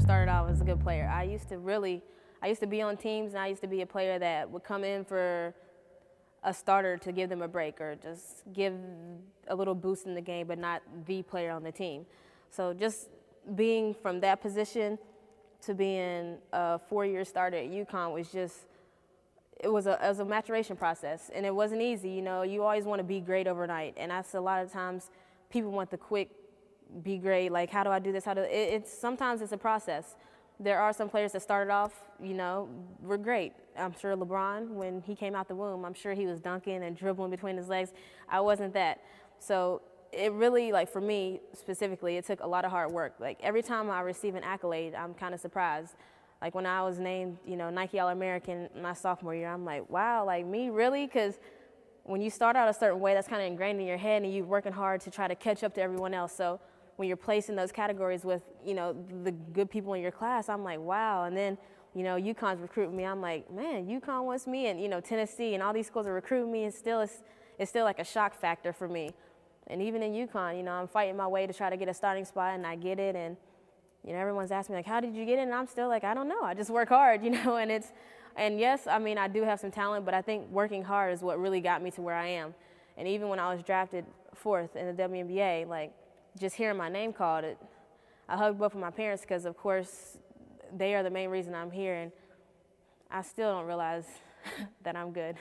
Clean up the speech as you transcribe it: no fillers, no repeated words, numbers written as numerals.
first started out as a good player. I used to be on teams, and I used to be a player that would come in for a starter to give them a break or just give a little boost in the game, but not the player on the team. So just being from that position to being a 4-year starter at UCONN was just, it was a maturation process, and it wasn't easy. You know, you always want to be great overnight, and that's a lot of times people want the quick be great, like how do I do this, sometimes it's a process. There are some players that started off, you know, were great. I'm sure LeBron, when he came out the womb, I'm sure he was dunking and dribbling between his legs. I wasn't that. So it really, like for me specifically, it took a lot of hard work. Like every time I receive an accolade, I'm kind of surprised. Like when I was named, you know, Nike All-American my sophomore year, I'm like, wow, like me, really? Because when you start out a certain way, that's kind of ingrained in your head, and you're working hard to try to catch up to everyone else. So when you're placed in those categories with, you know, the good people in your class, I'm like, wow. And then, you know, UConn's recruiting me. I'm like, man, UConn wants me, and, you know, Tennessee and all these schools are recruiting me, and it's still like a shock factor for me. And even in UConn, you know, I'm fighting my way to try to get a starting spot, and I get it. And, you know, everyone's asking me, like, how did you get it? And I'm still like, I don't know. I just work hard, you know, and yes, I mean, I do have some talent, but I think working hard is what really got me to where I am. And even when I was drafted 4th in the WNBA, like, just hearing my name called, I hugged both of my parents because, of course, they are the main reason I'm here, and I still don't realize that I'm good.